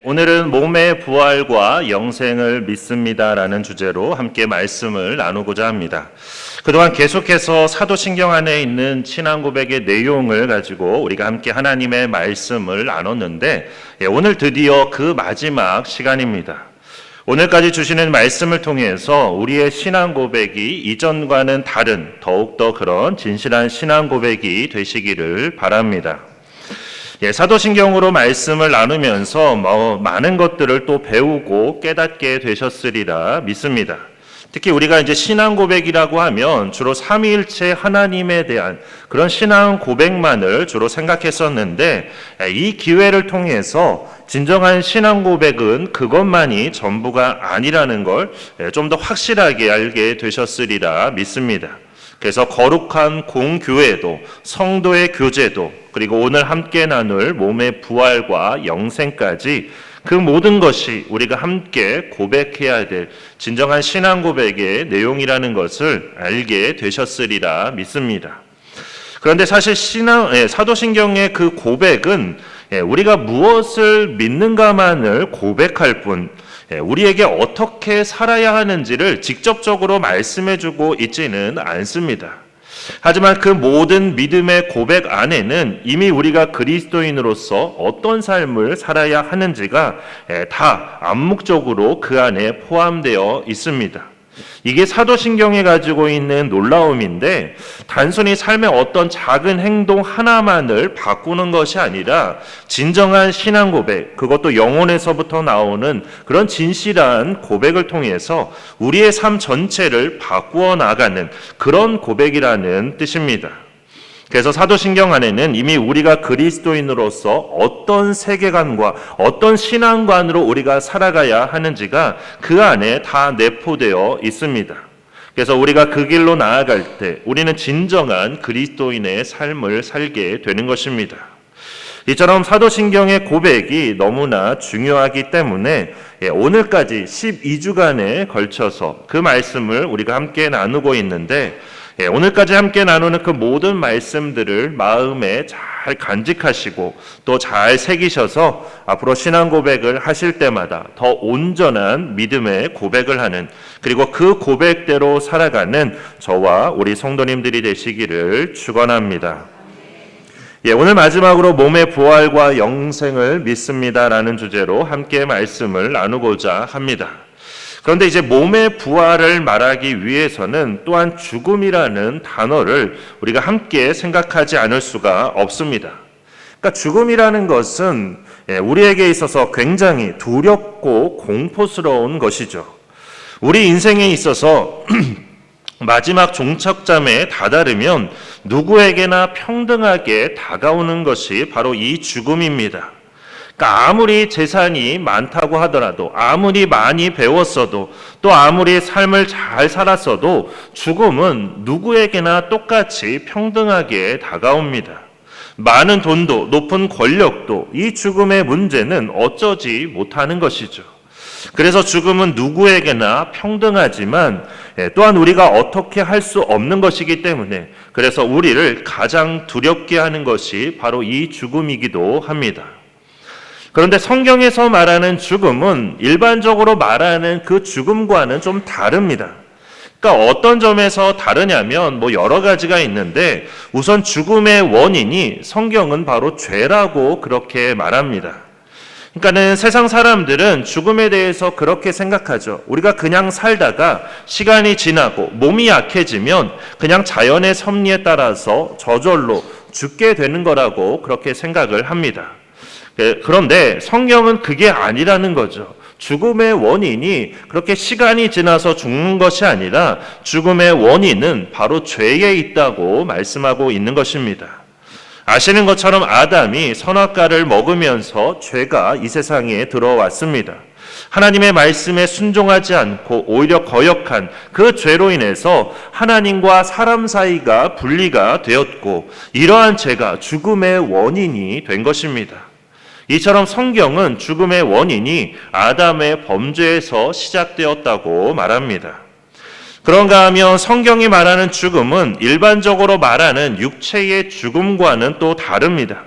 오늘은 몸의 부활과 영생을 믿습니다라는 주제로 함께 말씀을 나누고자 합니다. 그동안 계속해서 사도신경 안에 있는 신앙 고백의 내용을 가지고 우리가 함께 하나님의 말씀을 나눴는데 오늘 드디어 그 마지막 시간입니다. 오늘까지 주시는 말씀을 통해서 우리의 신앙 고백이 이전과는 다른 더욱더 그런 진실한 신앙 고백이 되시기를 바랍니다. 사도신경으로 말씀을 나누면서 많은 것들을 또 배우고 깨닫게 되셨으리라 믿습니다. 특히 우리가 이제 신앙 고백이라고 하면 주로 삼위일체 하나님에 대한 그런 신앙 고백만을 주로 생각했었는데 이 기회를 통해서 진정한 신앙 고백은 그것만이 전부가 아니라는 걸 좀 더 확실하게 알게 되셨으리라 믿습니다. 그래서 거룩한 공교회도, 성도의 교제도, 그리고 오늘 함께 나눌 몸의 부활과 영생까지 그 모든 것이 우리가 함께 고백해야 될 진정한 신앙 고백의 내용이라는 것을 알게 되셨으리라 믿습니다. 그런데 사실 사도신경의 그 고백은 우리가 무엇을 믿는가만을 고백할 뿐 우리에게 어떻게 살아야 하는지를 직접적으로 말씀해주고 있지는 않습니다. 하지만 그 모든 믿음의 고백 안에는 이미 우리가 그리스도인으로서 어떤 삶을 살아야 하는지가 다 암묵적으로 그 안에 포함되어 있습니다. 이게 사도신경이 가지고 있는 놀라움인데 단순히 삶의 어떤 작은 행동 하나만을 바꾸는 것이 아니라 진정한 신앙 고백, 그것도 영혼에서부터 나오는 그런 진실한 고백을 통해서 우리의 삶 전체를 바꾸어 나가는 그런 고백이라는 뜻입니다. 그래서 사도신경 안에는 이미 우리가 그리스도인으로서 어떤 세계관과 어떤 신앙관으로 우리가 살아가야 하는지가 그 안에 다 내포되어 있습니다. 그래서 우리가 그 길로 나아갈 때 우리는 진정한 그리스도인의 삶을 살게 되는 것입니다. 이처럼 사도신경의 고백이 너무나 중요하기 때문에 오늘까지 12주간에 걸쳐서 그 말씀을 우리가 함께 나누고 있는데 오늘까지 함께 나누는 그 모든 말씀들을 마음에 잘 간직하시고 또 잘 새기셔서 앞으로 신앙 고백을 하실 때마다 더 온전한 믿음의 고백을 하는, 그리고 그 고백대로 살아가는 저와 우리 성도님들이 되시기를 축원합니다. 오늘 마지막으로 몸의 부활과 영생을 믿습니다라는 주제로 함께 말씀을 나누고자 합니다. 그런데 이제 몸의 부활을 말하기 위해서는 또한 죽음이라는 단어를 우리가 함께 생각하지 않을 수가 없습니다. 그러니까 죽음이라는 것은 우리에게 있어서 굉장히 두렵고 공포스러운 것이죠. 우리 인생에 있어서 마지막 종착점에 다다르면 누구에게나 평등하게 다가오는 것이 바로 이 죽음입니다. 그러니까 아무리 재산이 많다고 하더라도, 아무리 많이 배웠어도, 또 아무리 삶을 잘 살았어도 죽음은 누구에게나 똑같이 평등하게 다가옵니다. 많은 돈도 높은 권력도 이 죽음의 문제는 어쩌지 못하는 것이죠. 그래서 죽음은 누구에게나 평등하지만 또한 우리가 어떻게 할 수 없는 것이기 때문에 그래서 우리를 가장 두렵게 하는 것이 바로 이 죽음이기도 합니다. 그런데 성경에서 말하는 죽음은 일반적으로 말하는 그 죽음과는 좀 다릅니다. 그러니까 어떤 점에서 다르냐면 여러 가지가 있는데 우선 죽음의 원인이 성경은 바로 죄라고 그렇게 말합니다. 그러니까는 세상 사람들은 죽음에 대해서 그렇게 생각하죠. 우리가 그냥 살다가 시간이 지나고 몸이 약해지면 그냥 자연의 섭리에 따라서 저절로 죽게 되는 거라고 그렇게 생각을 합니다. 그런데 성경은 그게 아니라는 거죠. 죽음의 원인이 그렇게 시간이 지나서 죽는 것이 아니라 죽음의 원인은 바로 죄에 있다고 말씀하고 있는 것입니다. 아시는 것처럼 아담이 선악과를 먹으면서 죄가 이 세상에 들어왔습니다. 하나님의 말씀에 순종하지 않고 오히려 거역한 그 죄로 인해서 하나님과 사람 사이가 분리가 되었고 이러한 죄가 죽음의 원인이 된 것입니다. 이처럼 성경은 죽음의 원인이 아담의 범죄에서 시작되었다고 말합니다. 그런가 하면 성경이 말하는 죽음은 일반적으로 말하는 육체의 죽음과는 또 다릅니다.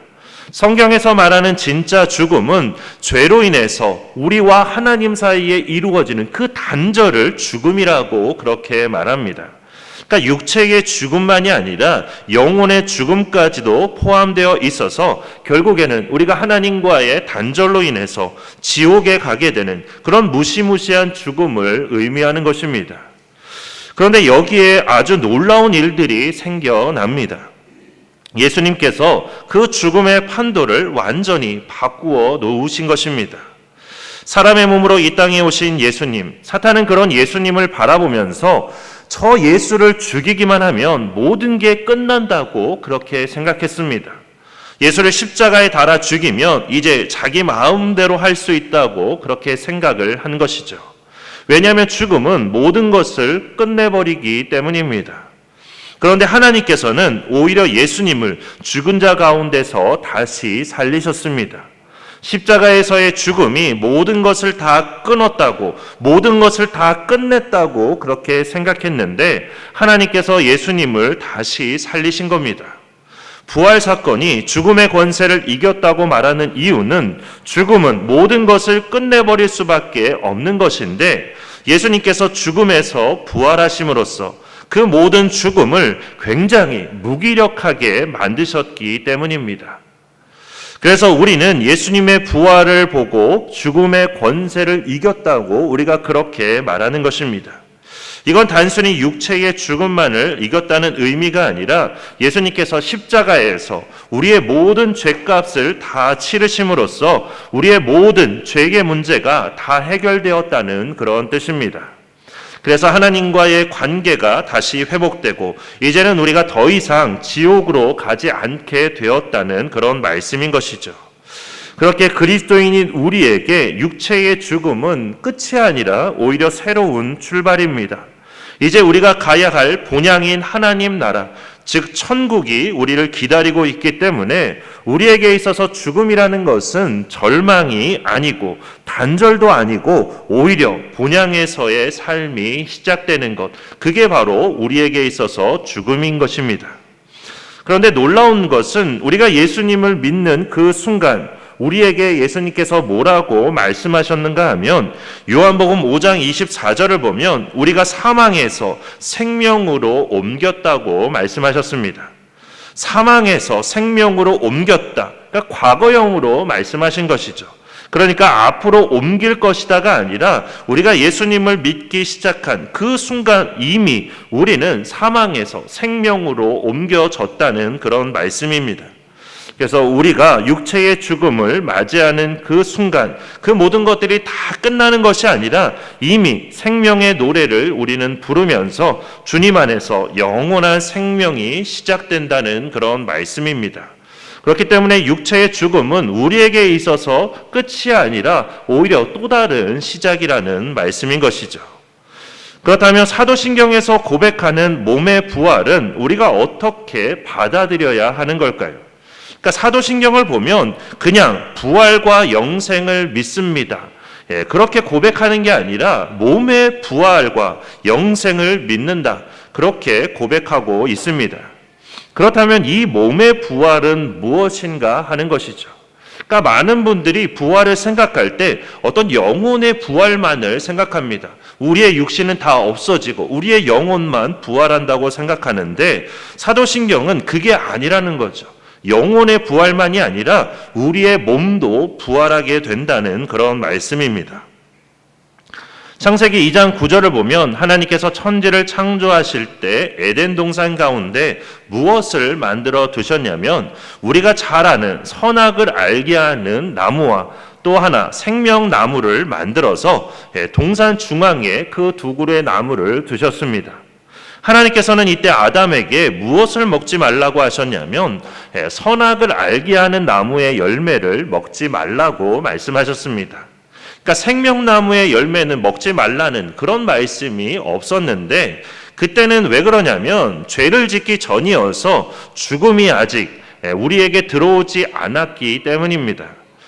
성경에서 말하는 진짜 죽음은 죄로 인해서 우리와 하나님 사이에 이루어지는 그 단절을 죽음이라고 그렇게 말합니다. 그러니까 육체의 죽음만이 아니라 영혼의 죽음까지도 포함되어 있어서 결국에는 우리가 하나님과의 단절로 인해서 지옥에 가게 되는 그런 무시무시한 죽음을 의미하는 것입니다. 그런데 여기에 아주 놀라운 일들이 생겨납니다. 예수님께서 그 죽음의 판도를 완전히 바꾸어 놓으신 것입니다. 사람의 몸으로 이 땅에 오신 예수님, 사탄은 그런 예수님을 바라보면서 저 예수를 죽이기만 하면 모든 게 끝난다고 그렇게 생각했습니다. 예수를 십자가에 달아 죽이면 이제 자기 마음대로 할 수 있다고 그렇게 생각을 한 것이죠. 왜냐하면 죽음은 모든 것을 끝내버리기 때문입니다. 그런데 하나님께서는 오히려 예수님을 죽은 자 가운데서 다시 살리셨습니다. 십자가에서의 죽음이 모든 것을 다 끊었다고, 모든 것을 다 끝냈다고 그렇게 생각했는데 하나님께서 예수님을 다시 살리신 겁니다. 부활 사건이 죽음의 권세를 이겼다고 말하는 이유는 죽음은 모든 것을 끝내버릴 수밖에 없는 것인데 예수님께서 죽음에서 부활하심으로써 그 모든 죽음을 굉장히 무기력하게 만드셨기 때문입니다. 그래서 우리는 예수님의 부활을 보고 죽음의 권세를 이겼다고 우리가 그렇게 말하는 것입니다. 이건 단순히 육체의 죽음만을 이겼다는 의미가 아니라 예수님께서 십자가에서 우리의 모든 죄값을 다 치르심으로써 우리의 모든 죄의 문제가 다 해결되었다는 그런 뜻입니다. 그래서 하나님과의 관계가 다시 회복되고 이제는 우리가 더 이상 지옥으로 가지 않게 되었다는 그런 말씀인 것이죠. 그렇게 그리스도인인 우리에게 육체의 죽음은 끝이 아니라 오히려 새로운 출발입니다. 이제 우리가 가야 할 본향인 하나님 나라, 즉 천국이 우리를 기다리고 있기 때문에 우리에게 있어서 죽음이라는 것은 절망이 아니고 단절도 아니고 오히려 본향에서의 삶이 시작되는 것, 그게 바로 우리에게 있어서 죽음인 것입니다. 그런데 놀라운 것은 우리가 예수님을 믿는 그 순간 우리에게 예수님께서 뭐라고 말씀하셨는가 하면 요한복음 5장 24절을 보면 우리가 사망에서 생명으로 옮겼다고 말씀하셨습니다. 사망에서 생명으로 옮겼다. 그러니까 과거형으로 말씀하신 것이죠. 그러니까 앞으로 옮길 것이다가 아니라 우리가 예수님을 믿기 시작한 그 순간 이미 우리는 사망에서 생명으로 옮겨졌다는 그런 말씀입니다. 그래서 우리가 육체의 죽음을 맞이하는 그 순간 그 모든 것들이 다 끝나는 것이 아니라 이미 생명의 노래를 우리는 부르면서 주님 안에서 영원한 생명이 시작된다는 그런 말씀입니다. 그렇기 때문에 육체의 죽음은 우리에게 있어서 끝이 아니라 오히려 또 다른 시작이라는 말씀인 것이죠. 그렇다면 사도신경에서 고백하는 몸의 부활은 우리가 어떻게 받아들여야 하는 걸까요? 그러니까 사도신경을 보면 그냥 부활과 영생을 믿습니다. 그렇게 고백하는 게 아니라 몸의 부활과 영생을 믿는다. 그렇게 고백하고 있습니다. 그렇다면 이 몸의 부활은 무엇인가 하는 것이죠. 그러니까 많은 분들이 부활을 생각할 때 어떤 영혼의 부활만을 생각합니다. 우리의 육신은 다 없어지고 우리의 영혼만 부활한다고 생각하는데 사도신경은 그게 아니라는 거죠. 영혼의 부활만이 아니라 우리의 몸도 부활하게 된다는 그런 말씀입니다. 창세기 2장 9절을 보면 하나님께서 천지를 창조하실 때 에덴 동산 가운데 무엇을 만들어 두셨냐면 우리가 잘 아는 선악을 알게 하는 나무와 또 하나 생명나무를 만들어서 동산 중앙에 그 두 그루의 나무를 두셨습니다. 하나님께서는 이때 아담에게 무엇을 먹지 말라고 하셨냐면 선악을 알게 하는 나무의 열매를 먹지 말라고 말씀하셨습니다. 그러니까 생명나무의 열매는 먹지 말라는 그런 말씀이 없었는데 그때는 왜 그러냐면 죄를 짓기 전이어서 죽음이 아직 우리에게 들어오지 않았기 때문입니다.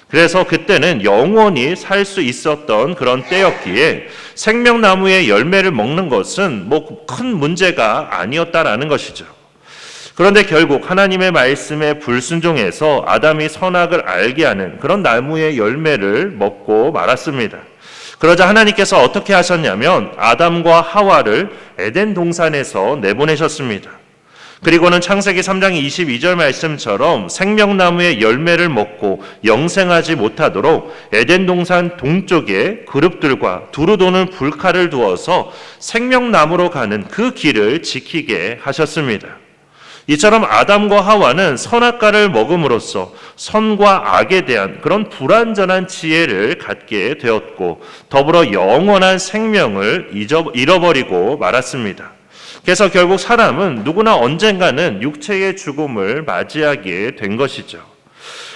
그래서 그때는 영원히 살 수 있었던 그런 때였기에 생명나무의 열매를 먹는 것은 뭐 큰 문제가 아니었다라는 것이죠. 그런데 결국 하나님의 말씀에 불순종해서 아담이 선악을 알게 하는 그런 나무의 열매를 먹고 말았습니다. 그러자 하나님께서 어떻게 하셨냐면 아담과 하와를 에덴 동산에서 내보내셨습니다. 그리고는 창세기 3장 22절 말씀처럼 생명나무의 열매를 먹고 영생하지 못하도록 에덴 동산 동쪽에 그룹들과 두루 도는 불칼을 두어서 생명나무로 가는 그 길을 지키게 하셨습니다. 이처럼 아담과 하와는 선악과를 먹음으로써 선과 악에 대한 그런 불완전한 지혜를 갖게 되었고 더불어 영원한 생명을 잃어버리고 말았습니다. 그래서 결국 사람은 누구나 언젠가는 육체의 죽음을 맞이하게 된 것이죠.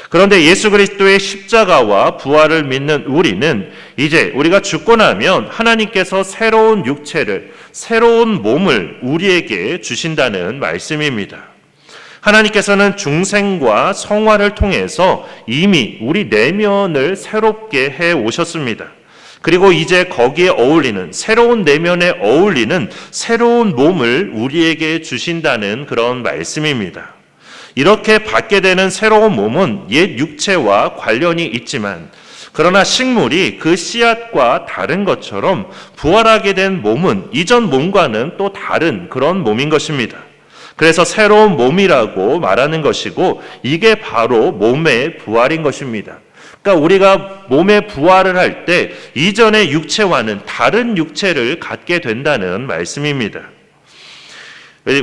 그런데 예수 그리스도의 십자가와 부활을 믿는 우리는 이제 우리가 죽고 나면 하나님께서 새로운 육체를, 새로운 몸을 우리에게 주신다는 말씀입니다. 하나님께서는 중생과 성화를 통해서 이미 우리 내면을 새롭게 해 오셨습니다. 그리고 이제 거기에 어울리는, 새로운 내면에 어울리는 새로운 몸을 우리에게 주신다는 그런 말씀입니다. 이렇게 받게 되는 새로운 몸은 옛 육체와 관련이 있지만 그러나 식물이 그 씨앗과 다른 것처럼 부활하게 된 몸은 이전 몸과는 또 다른 그런 몸인 것입니다. 그래서 새로운 몸이라고 말하는 것이고 이게 바로 몸의 부활인 것입니다. 그러니까 우리가 몸의 부활을 할 때 이전의 육체와는 다른 육체를 갖게 된다는 말씀입니다.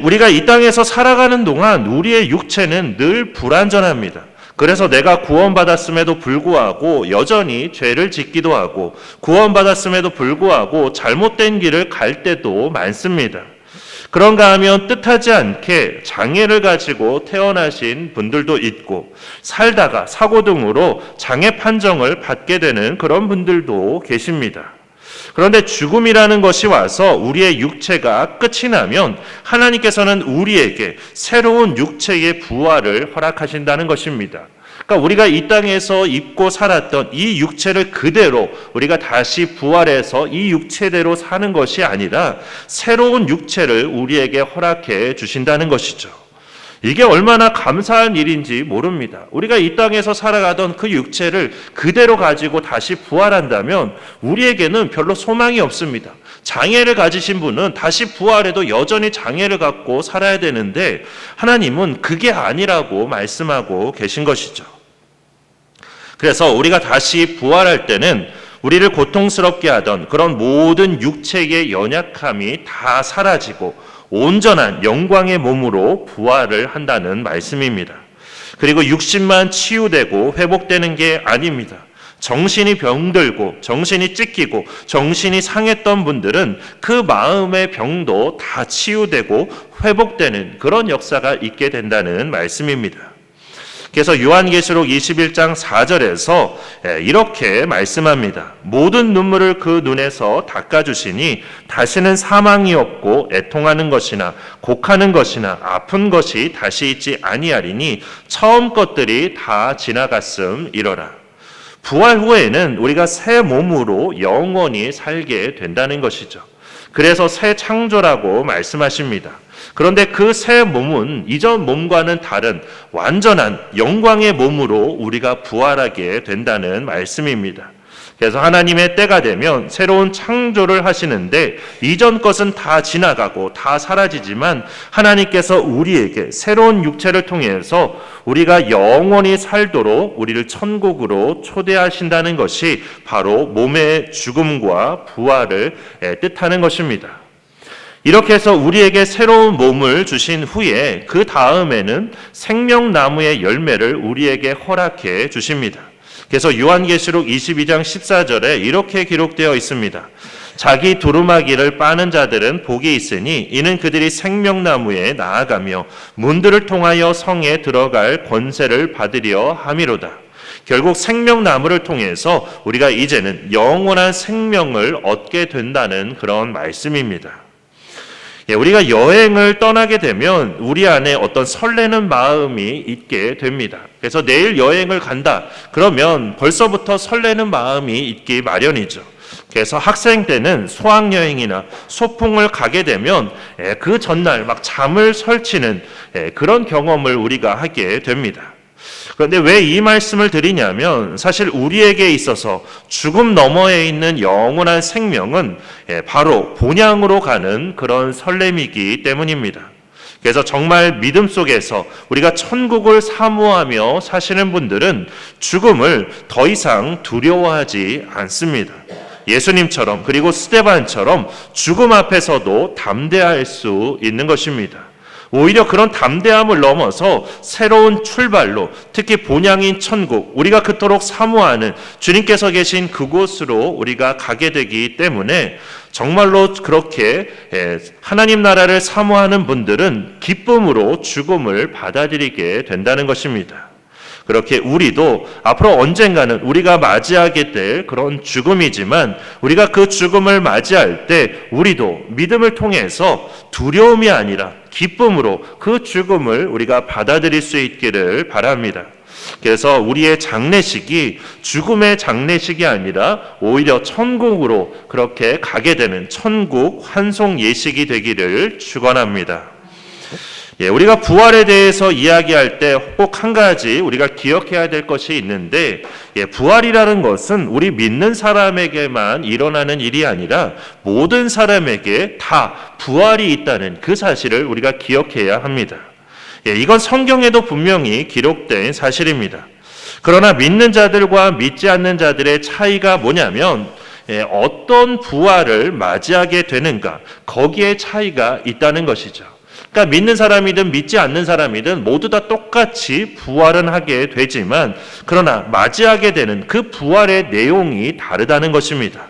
우리가 이 땅에서 살아가는 동안 우리의 육체는 늘 불완전합니다. 그래서 내가 구원받았음에도 불구하고 여전히 죄를 짓기도 하고 구원받았음에도 불구하고 잘못된 길을 갈 때도 많습니다. 그런가 하면 뜻하지 않게 장애를 가지고 태어나신 분들도 있고 살다가 사고 등으로 장애 판정을 받게 되는 그런 분들도 계십니다. 그런데 죽음이라는 것이 와서 우리의 육체가 끝이 나면 하나님께서는 우리에게 새로운 육체의 부활을 허락하신다는 것입니다. 그러니까 우리가 이 땅에서 입고 살았던 이 육체를 그대로 우리가 다시 부활해서 이 육체대로 사는 것이 아니라 새로운 육체를 우리에게 허락해 주신다는 것이죠. 이게 얼마나 감사한 일인지 모릅니다. 우리가 이 땅에서 살아가던 그 육체를 그대로 가지고 다시 부활한다면 우리에게는 별로 소망이 없습니다. 장애를 가지신 분은 다시 부활해도 여전히 장애를 갖고 살아야 되는데 하나님은 그게 아니라고 말씀하고 계신 것이죠. 그래서 우리가 다시 부활할 때는 우리를 고통스럽게 하던 그런 모든 육체의 연약함이 다 사라지고 온전한 영광의 몸으로 부활을 한다는 말씀입니다. 그리고 육신만 치유되고 회복되는 게 아닙니다. 정신이 병들고 정신이 찢기고 정신이 상했던 분들은 그 마음의 병도 다 치유되고 회복되는 그런 역사가 있게 된다는 말씀입니다. 그래서 요한계시록 21장 4절에서 이렇게 말씀합니다. 모든 눈물을 그 눈에서 닦아주시니 다시는 사망이 없고 애통하는 것이나 곡하는 것이나 아픈 것이 다시 있지 아니하리니 처음 것들이 다 지나갔음이러라. 부활 후에는 우리가 새 몸으로 영원히 살게 된다는 것이죠. 그래서 새 창조라고 말씀하십니다. 그런데 그 새 몸은 이전 몸과는 다른 완전한 영광의 몸으로 우리가 부활하게 된다는 말씀입니다. 그래서 하나님의 때가 되면 새로운 창조를 하시는데 이전 것은 다 지나가고 다 사라지지만 하나님께서 우리에게 새로운 육체를 통해서 우리가 영원히 살도록 우리를 천국으로 초대하신다는 것이 바로 몸의 죽음과 부활을 뜻하는 것입니다. 이렇게 해서 우리에게 새로운 몸을 주신 후에 그 다음에는 생명나무의 열매를 우리에게 허락해 주십니다. 그래서 요한계시록 22장 14절에 이렇게 기록되어 있습니다. 자기 두루마기를 빠는 자들은 복이 있으니 이는 그들이 생명나무에 나아가며 문들을 통하여 성에 들어갈 권세를 받으려 함이로다. 결국 생명나무를 통해서 우리가 이제는 영원한 생명을 얻게 된다는 그런 말씀입니다. 우리가 여행을 떠나게 되면 우리 안에 어떤 설레는 마음이 있게 됩니다. 그래서 내일 여행을 간다. 그러면 벌써부터 설레는 마음이 있기 마련이죠. 그래서 학생 때는 수학여행이나 소풍을 가게 되면 그 전날 막 잠을 설치는 그런 경험을 우리가 하게 됩니다. 그런데 왜 이 말씀을 드리냐면 사실 우리에게 있어서 죽음 너머에 있는 영원한 생명은 바로 본향으로 가는 그런 설렘이기 때문입니다. 그래서 정말 믿음 속에서 우리가 천국을 사모하며 사시는 분들은 죽음을 더 이상 두려워하지 않습니다. 예수님처럼 그리고 스데반처럼 죽음 앞에서도 담대할 수 있는 것입니다. 오히려 그런 담대함을 넘어서 새로운 출발로 특히 본향인 천국, 우리가 그토록 사모하는 주님께서 계신 그곳으로 우리가 가게 되기 때문에 정말로 그렇게 하나님 나라를 사모하는 분들은 기쁨으로 죽음을 받아들이게 된다는 것입니다. 그렇게 우리도 앞으로 언젠가는 우리가 맞이하게 될 그런 죽음이지만 우리가 그 죽음을 맞이할 때 우리도 믿음을 통해서 두려움이 아니라 기쁨으로 그 죽음을 우리가 받아들일 수 있기를 바랍니다. 그래서 우리의 장례식이 죽음의 장례식이 아니라 오히려 천국으로 그렇게 가게 되는 천국 환송 예식이 되기를 축원합니다. 우리가 부활에 대해서 이야기할 때 꼭 한 가지 우리가 기억해야 될 것이 있는데 부활이라는 것은 우리 믿는 사람에게만 일어나는 일이 아니라 모든 사람에게 다 부활이 있다는 그 사실을 우리가 기억해야 합니다. 이건 성경에도 분명히 기록된 사실입니다. 그러나 믿는 자들과 믿지 않는 자들의 차이가 뭐냐면 어떤 부활을 맞이하게 되는가 거기에 차이가 있다는 것이죠. 그러니까 믿는 사람이든 믿지 않는 사람이든 모두 다 똑같이 부활은 하게 되지만 그러나 맞이하게 되는 그 부활의 내용이 다르다는 것입니다.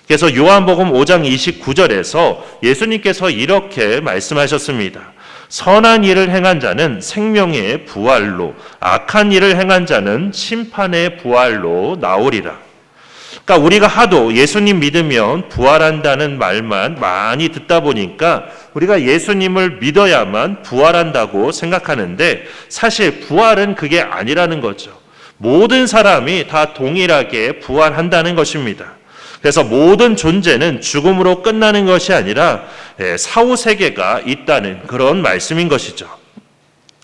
그래서 요한복음 5장 29절에서 예수님께서 이렇게 말씀하셨습니다. 선한 일을 행한 자는 생명의 부활로, 악한 일을 행한 자는 심판의 부활로 나오리라. 그러니까 우리가 하도 예수님 믿으면 부활한다는 말만 많이 듣다 보니까 우리가 예수님을 믿어야만 부활한다고 생각하는데 사실 부활은 그게 아니라는 거죠. 모든 사람이 다 동일하게 부활한다는 것입니다. 그래서 모든 존재는 죽음으로 끝나는 것이 아니라 사후세계가 있다는 그런 말씀인 것이죠.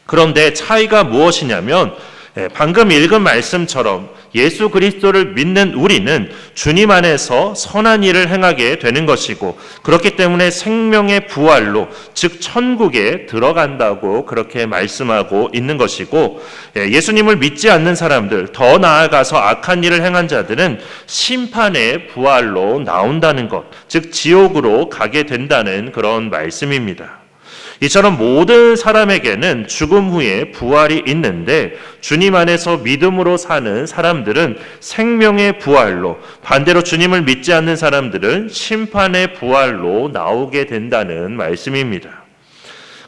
그런데 차이가 무엇이냐면 방금 읽은 말씀처럼 예수 그리스도를 믿는 우리는 주님 안에서 선한 일을 행하게 되는 것이고 그렇기 때문에 생명의 부활로 즉 천국에 들어간다고 그렇게 말씀하고 있는 것이고 예수님을 믿지 않는 사람들 더 나아가서 악한 일을 행한 자들은 심판의 부활로 나온다는 것 즉 지옥으로 가게 된다는 그런 말씀입니다. 이처럼 모든 사람에게는 죽음 후에 부활이 있는데 주님 안에서 믿음으로 사는 사람들은 생명의 부활로 반대로 주님을 믿지 않는 사람들은 심판의 부활로 나오게 된다는 말씀입니다.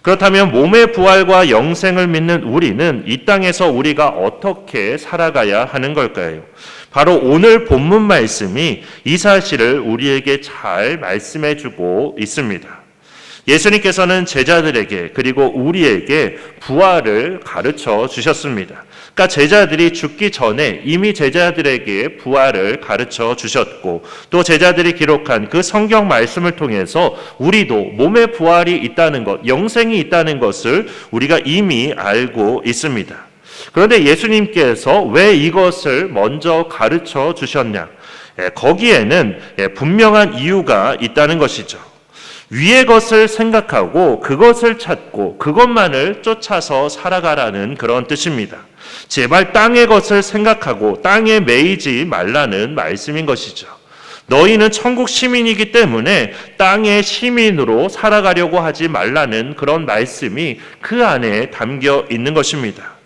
그렇다면 몸의 부활과 영생을 믿는 우리는 이 땅에서 우리가 어떻게 살아가야 하는 걸까요? 바로 오늘 본문 말씀이 이 사실을 우리에게 잘 말씀해 주고 있습니다. 예수님께서는 제자들에게 그리고 우리에게 부활을 가르쳐 주셨습니다. 그러니까 제자들이 죽기 전에 이미 제자들에게 부활을 가르쳐 주셨고 또 제자들이 기록한 그 성경 말씀을 통해서 우리도 몸의 부활이 있다는 것, 영생이 있다는 것을 우리가 이미 알고 있습니다. 그런데 예수님께서 왜 이것을 먼저 가르쳐 주셨냐? 거기에는 분명한 이유가 있다는 것이죠. 위의 것을 생각하고 그것을 찾고 그것만을 쫓아서 살아가라는 그런 뜻입니다. 제발 땅의 것을 생각하고 땅에 매이지 말라는 말씀인 것이죠. 너희는 천국 시민이기 때문에 땅의 시민으로 살아가려고 하지 말라는 그런 말씀이 그 안에 담겨 있는 것입니다.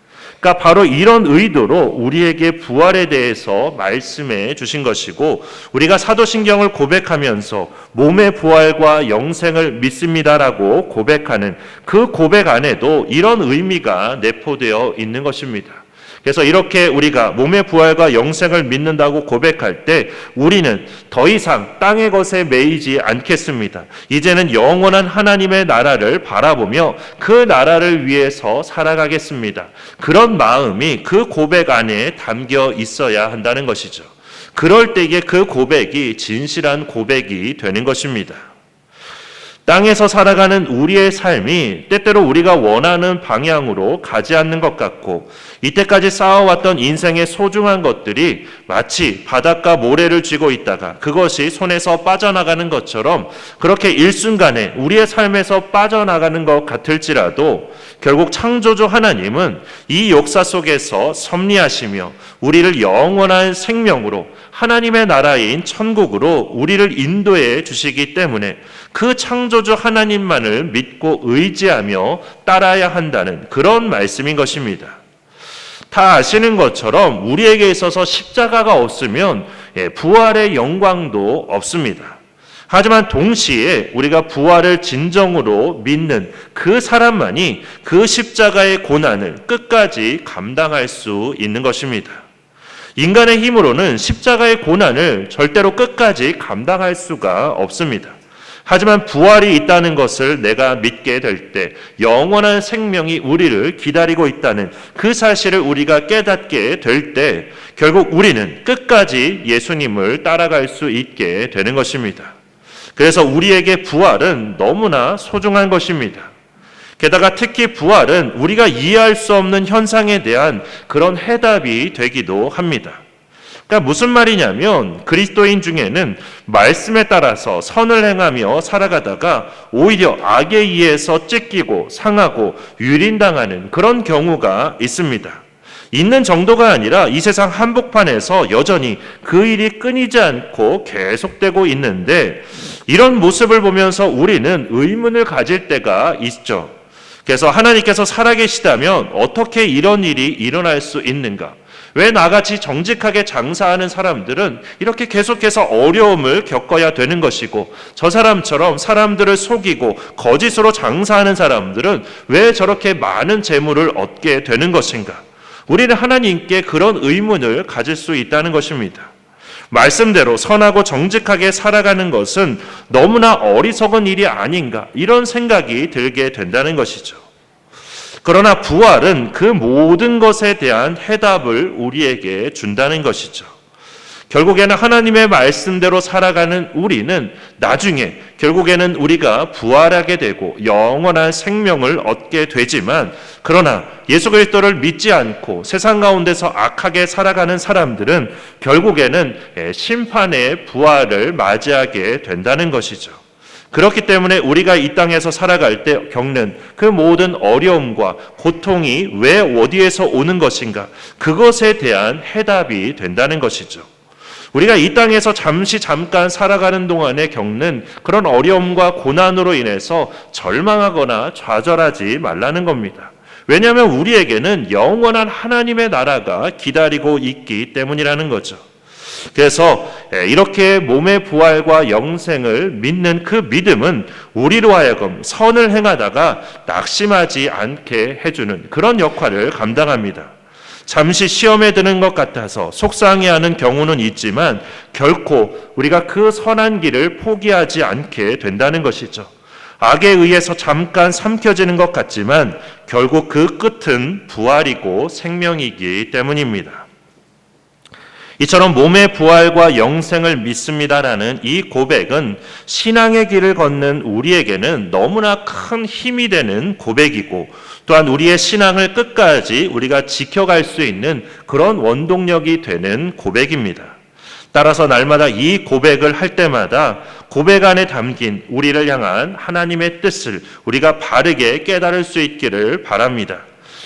그러니까 바로 이런 의도로 우리에게 부활에 대해서 말씀해 주신 것이고 우리가 사도신경을 고백하면서 몸의 부활과 영생을 믿습니다라고 고백하는 그 고백 안에도 이런 의미가 내포되어 있는 것입니다. 그래서 이렇게 우리가 몸의 부활과 영생을 믿는다고 고백할 때 우리는 더 이상 땅의 것에 매이지 않겠습니다. 이제는 영원한 하나님의 나라를 바라보며 그 나라를 위해서 살아가겠습니다. 그런 마음이 그 고백 안에 담겨 있어야 한다는 것이죠. 그럴 때에 그 고백이 진실한 고백이 되는 것입니다. 땅에서 살아가는 우리의 삶이 때때로 우리가 원하는 방향으로 가지 않는 것 같고 이때까지 쌓아왔던 인생의 소중한 것들이 마치 바닷가 모래를 쥐고 있다가 그것이 손에서 빠져나가는 것처럼 그렇게 일순간에 우리의 삶에서 빠져나가는 것 같을지라도 결국 창조주 하나님은 이 역사 속에서 섭리하시며 우리를 영원한 생명으로 하나님의 나라인 천국으로 우리를 인도해 주시기 때문에 그 창조주 하나님만을 믿고 의지하며 따라야 한다는 그런 말씀인 것입니다. 다 아시는 것처럼 우리에게 있어서 십자가가 없으면 부활의 영광도 없습니다. 하지만 동시에 우리가 부활을 진정으로 믿는 그 사람만이 그 십자가의 고난을 끝까지 감당할 수 있는 것입니다. 인간의 힘으로는 십자가의 고난을 절대로 끝까지 감당할 수가 없습니다. 하지만 부활이 있다는 것을 내가 믿게 될 때 영원한 생명이 우리를 기다리고 있다는 그 사실을 우리가 깨닫게 될 때 결국 우리는 끝까지 예수님을 따라갈 수 있게 되는 것입니다. 그래서 우리에게 부활은 너무나 소중한 것입니다. 게다가 특히 부활은 우리가 이해할 수 없는 현상에 대한 그런 해답이 되기도 합니다. 그러니까 무슨 말이냐면 그리스도인 중에는 말씀에 따라서 선을 행하며 살아가다가 오히려 악에 의해서 찢기고 상하고 유린당하는 그런 경우가 있습니다. 있는 정도가 아니라 이 세상 한복판에서 여전히 그 일이 끊이지 않고 계속되고 있는데 이런 모습을 보면서 우리는 의문을 가질 때가 있죠. 그래서 하나님께서 살아계시다면 어떻게 이런 일이 일어날 수 있는가? 왜 나같이 정직하게 장사하는 사람들은 이렇게 계속해서 어려움을 겪어야 되는 것이고 저 사람처럼 사람들을 속이고 거짓으로 장사하는 사람들은 왜 저렇게 많은 재물을 얻게 되는 것인가? 우리는 하나님께 그런 의문을 가질 수 있다는 것입니다. 말씀대로 선하고 정직하게 살아가는 것은 너무나 어리석은 일이 아닌가 이런 생각이 들게 된다는 것이죠. 그러나 부활은 그 모든 것에 대한 해답을 우리에게 준다는 것이죠. 결국에는 하나님의 말씀대로 살아가는 우리는 나중에 결국에는 우리가 부활하게 되고 영원한 생명을 얻게 되지만 그러나 예수 그리스도를 믿지 않고 세상 가운데서 악하게 살아가는 사람들은 결국에는 심판의 부활을 맞이하게 된다는 것이죠. 그렇기 때문에 우리가 이 땅에서 살아갈 때 겪는 그 모든 어려움과 고통이 왜 어디에서 오는 것인가 그것에 대한 해답이 된다는 것이죠. 우리가 이 땅에서 잠깐 살아가는 동안에 겪는 그런 어려움과 고난으로 인해서 절망하거나 좌절하지 말라는 겁니다. 왜냐하면 우리에게는 영원한 하나님의 나라가 기다리고 있기 때문이라는 거죠. 그래서 이렇게 몸의 부활과 영생을 믿는 그 믿음은 우리로 하여금 선을 행하다가 낙심하지 않게 해주는 그런 역할을 감당합니다. 잠시 시험에 드는 것 같아서 속상해하는 경우는 있지만 결코 우리가 그 선한 길을 포기하지 않게 된다는 것이죠. 악에 의해서 잠깐 삼켜지는 것 같지만 결국 그 끝은 부활이고 생명이기 때문입니다. 이처럼 몸의 부활과 영생을 믿습니다라는 이 고백은 신앙의 길을 걷는 우리에게는 너무나 큰 힘이 되는 고백이고 또한 우리의 신앙을 끝까지 우리가 지켜갈 수 있는 그런 원동력이 되는 고백입니다. 따라서 날마다 이 고백을 할 때마다 고백 안에 담긴 우리를 향한 하나님의 뜻을 우리가 바르게 깨달을 수 있기를 바랍니다.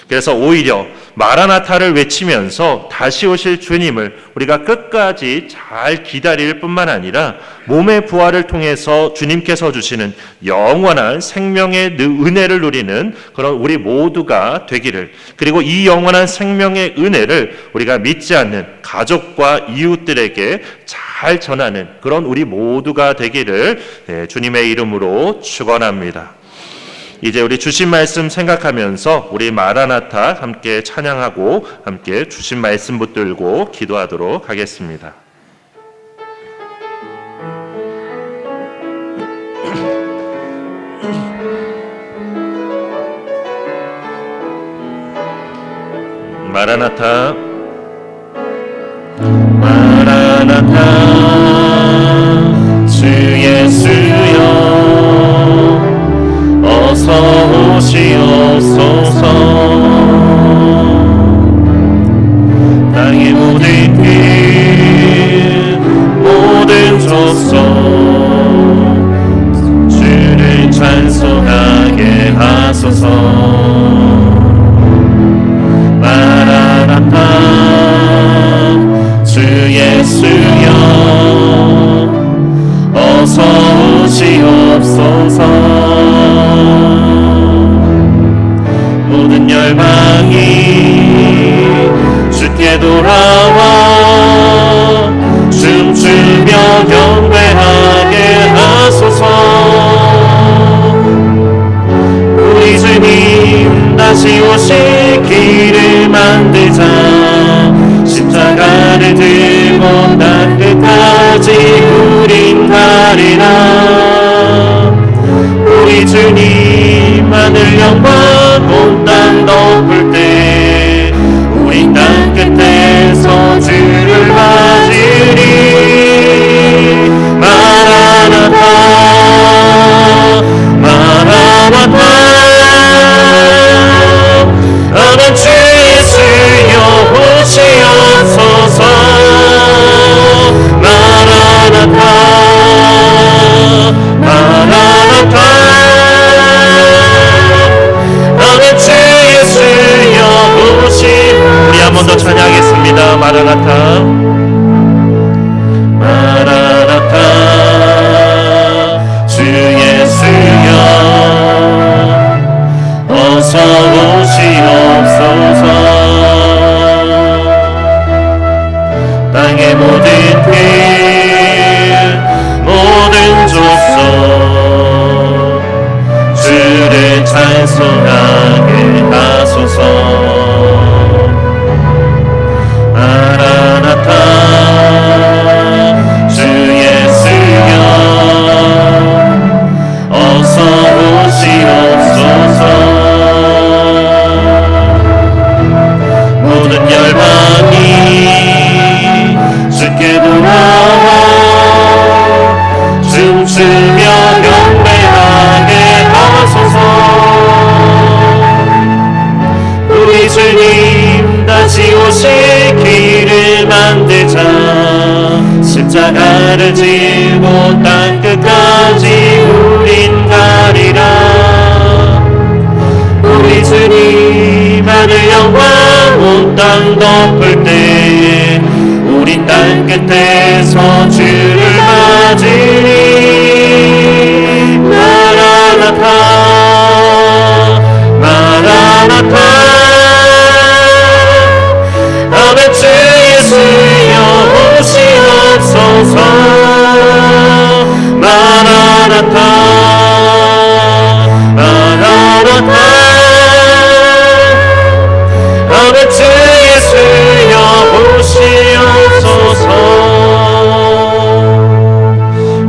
그래서 오히려 마라나타를 외치면서 다시 오실 주님을 우리가 끝까지 잘 기다릴 뿐만 아니라 몸의 부활을 통해서 주님께서 주시는 영원한 생명의 은혜를 누리는 그런 우리 모두가 되기를, 그리고 이 영원한 생명의 은혜를 우리가 믿지 않는 가족과 이웃들에게 잘 전하는 그런 우리 모두가 되기를 주님의 이름으로 축원합니다. 이제 우리 주신 말씀 생각하면서 우리 마라나타 함께 찬양하고 함께 주신 말씀 붙들고 기도하도록 하겠습니다. 마라나타 마라나타 주 예수여 어서 오시옵소서. 땅의 모든 길 모든 족속 주를 찬송하게 하소서. 마라나타 주 예수여 어서 오시옵소서. 모든 열방이 주께 돌아와 춤추며 경배하게 하소서. 우리 주님 다시 오실 길을 만들자. 십자가를 들고 땅 끝까지 우린 가리라. 우리 주님 하늘 영광 온 땅 덮을 때 우린 땅 끝에서 주를 맞으리. 마라나타 마라나타 아멘. 주 예수여 오시옵소서. 마라나타 마라나타 아멘. 주 예수여 오시. 우리 한 번 더 찬양하겠습니다. 마라나타 마라나타 주 예수여 어서 오시옵소서. 땅의 모든 길 모든 족속 주를 찬송하게 하소서. 마라나타 주 예수여 어서 오시옵소서. 모든 열방이 주께 돌아와 춤추며 경배하게 하소서. 우리 주님 다시 오실 길을 만들자. 십자가를 지고 땅 끝까지 우린 가리라. 우리 주님 하늘 영광 온 땅 덮을 때 우린 땅 끝에서 주를 맞으리. 마라나타 마라나타 아멘. 주 예수여 오시옵소서. 마라나타 마라나타 아멘. 주 예수여 오시옵소서.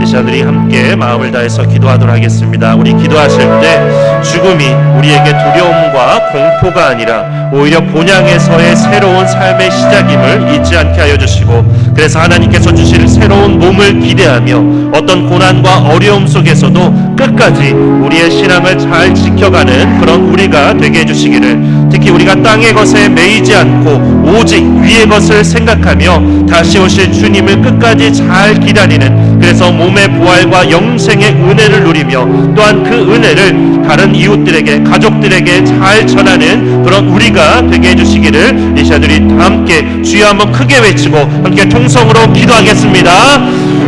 이 시간들이 함께 마음을 다해서 기도하도록 하겠습니다. 우리 기도하실 때 죽음이 우리에게 두려움과 공포가 아니라 오히려 본향에서의 새로운 삶의 시작임을 잊지 않게 하여 주시고, 그래서 하나님께서 주실 새로운 몸을 기대하며 어떤 고난과 어려움 속에서도 끝까지 우리의 신앙을 잘 지켜가는 그런 우리가 되게 해주시기를, 특히 우리가 땅의 것에 매이지 않고 오직 위의 것을 생각하며 다시 오실 주님을 끝까지 잘 기다리는, 그래서 몸의 부활과 영생의 은혜를 누리며 또한 그 은혜를 다른 이웃들에게 가족들에게 잘 전하는 그런 우리가 되게 해주시기를 이 시간들이 다 함께 주여 한번 크게 외치고 함께 통성으로 기도하겠습니다.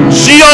주여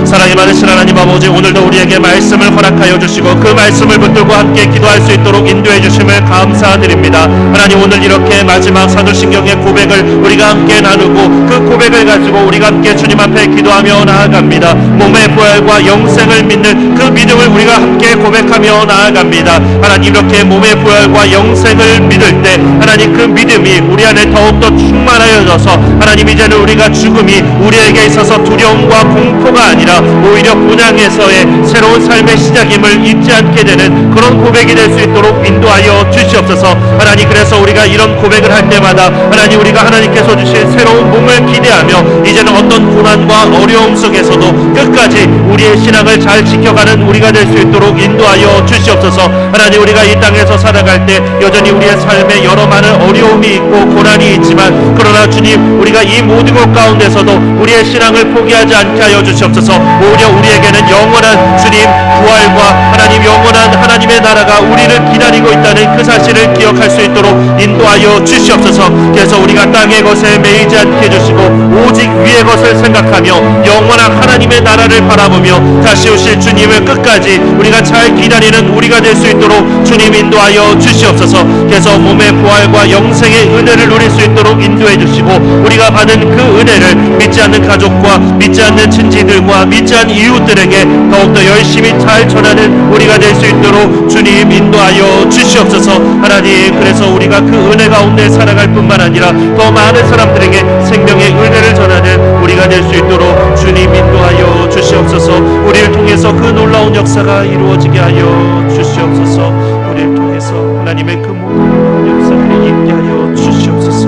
사랑이 많으신 하나님 아버지, 오늘도 우리에게 말씀을 허락하여 주시고 그 말씀을 붙들고 함께 기도할 수 있도록 인도해 주심을 감사드립니다. 하나님, 오늘 이렇게 마지막 사도신경의 고백을 우리가 함께 나누고 그 고백을 가지고 우리가 함께 주님 앞에 기도하며 나아갑니다. 몸의 부활과 영생을 믿는 그 믿음을 우리가 함께 고백하며 나아갑니다. 하나님, 이렇게 몸의 부활과 영생을 믿을 때 하나님, 그 믿음이 우리 안에 더욱더 충만하여져서 하나님, 이제는 우리가 죽음이 우리에게 있어서 두려움과 공포가 아니라 오히려 본향에서의 새로운 삶의 시작임을 잊지 않게 되는 그런 고백이 될 수 있도록 인도하여 주시옵소서. 하나님, 그래서 우리가 이런 고백을 할 때마다 하나님, 우리가 하나님께서 주신 새로운 몸을 기대하며 이제는 어떤 고난과 어려움 속에서도 끝까지 우리의 신앙을 잘 지켜가는 우리가 될 수 있도록 인도하여 주시옵소서. 하나님, 우리가 이 땅에서 살아갈 때 여전히 우리의 삶에 여러 많은 어려움이 있고 고난이 있지만, 그러나 주님, 우리가 이 모든 것 가운데서도 우리의 신앙을 포기하지 않게 하여 주시옵소서. 오히려 우리에게는 영원한 주님 부활과 하나님, 영원한 하나님의 나라가 우리를 기다리고 있다는 그 사실을 기억할 수 있도록 인도하여 주시옵소서. 그래서 우리가 땅의 것에 매이지 않게 해주시고 오직 위의 것을 생각하며 영원한 하나님의 나라를 바라보며 다시 오실 주님을 끝까지 우리가 잘 기다리는 우리가 될 수 있도록 주님 인도하여 주시옵소서. 그래서 몸의 부활과 영생의 은혜를 누릴 수 있도록 인도해 주시고 우리가 받은 그 은혜를 믿지 않는 가족과 믿지 않는 친지들과 믿지 않는 이웃들에게 더욱더 열심히 잘 전하는 우리가 될 수 있도록 주님 인도하여 주시옵소서. 하나님, 그래서 우리가 그 은혜 가운데 살아갈 뿐만 아니라 더 많은 사람들에게 생명의 은혜를 전하는 우리가 될 수 있도록 주님 인도하여 주시옵소서. 우리를 통해서 그 놀라운 역사가 이루어지게 하여 주시옵소서. 우리를 통해서 하나님의 그 모든 역사들이 있게 하여 주시옵소서.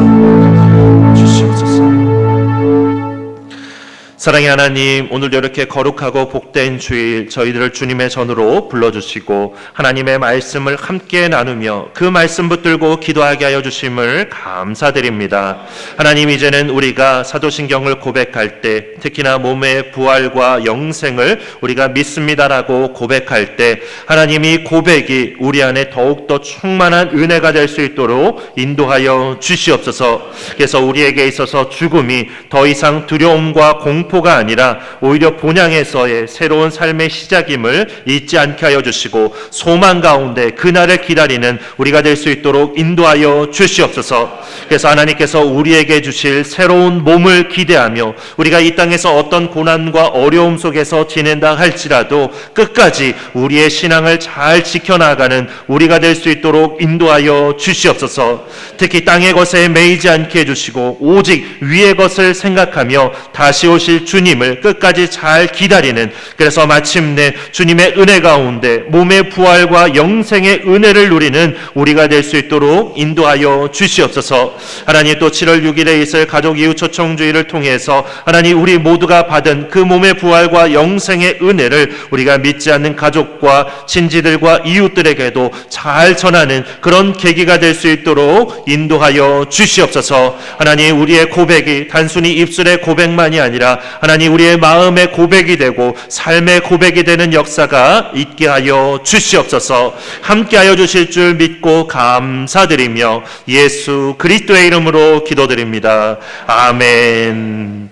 사랑의 하나님, 오늘도 이렇게 거룩하고 복된 주일 저희들을 주님의 전으로 불러주시고 하나님의 말씀을 함께 나누며 그 말씀 붙들고 기도하게 하여 주심을 감사드립니다. 하나님, 이제는 우리가 사도신경을 고백할 때, 특히나 몸의 부활과 영생을 우리가 믿습니다라고 고백할 때 하나님이 고백이 우리 안에 더욱더 충만한 은혜가 될 수 있도록 인도하여 주시옵소서. 그래서 우리에게 있어서 죽음이 더 이상 두려움과 공포가 아니라 오히려 본향에서의 새로운 삶의 시작임을 잊지 않게 하여 주시고 소망 가운데 그날을 기다리는 우리가 될 수 있도록 인도하여 주시옵소서. 그래서 하나님께서 우리에게 주실 새로운 몸을 기대하며 우리가 이 땅에서 어떤 고난과 어려움 속에서 지낸다 할지라도 끝까지 우리의 신앙을 잘 지켜나가는 우리가 될 수 있도록 인도하여 주시옵소서. 특히 땅의 것에 매이지 않게 해주시고 오직 위의 것을 생각하며 다시 오실 주님을 끝까지 잘 기다리는, 그래서 마침내 주님의 은혜 가운데 몸의 부활과 영생의 은혜를 누리는 우리가 될 수 있도록 인도하여 주시옵소서. 하나님, 또 7월 6일에 있을 가족 이웃 초청주의를 통해서 하나님, 우리 모두가 받은 그 몸의 부활과 영생의 은혜를 우리가 믿지 않는 가족과 친지들과 이웃들에게도 잘 전하는 그런 계기가 될 수 있도록 인도하여 주시옵소서. 하나님, 우리의 고백이 단순히 입술의 고백만이 아니라 하나님, 우리의 마음의 고백이 되고 삶의 고백이 되는 역사가 있게 하여 주시옵소서. 함께하여 주실 줄 믿고 감사드리며 예수 그리스도의 이름으로 기도드립니다. 아멘.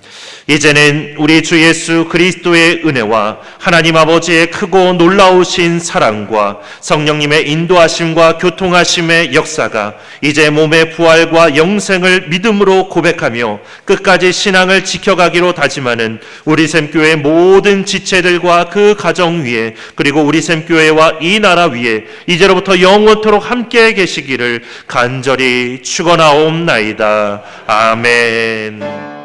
이제는 우리 주 예수 그리스도의 은혜와 하나님 아버지의 크고 놀라우신 사랑과 성령님의 인도하심과 교통하심의 역사가 이제 몸의 부활과 영생을 믿음으로 고백하며 끝까지 신앙을 지켜가기로 다짐하는 우리 샘교회 모든 지체들과 그 가정 위에, 그리고 우리 샘교회와 이 나라 위에 이제로부터 영원토록 함께 계시기를 간절히 축원하옵나이다. 아멘.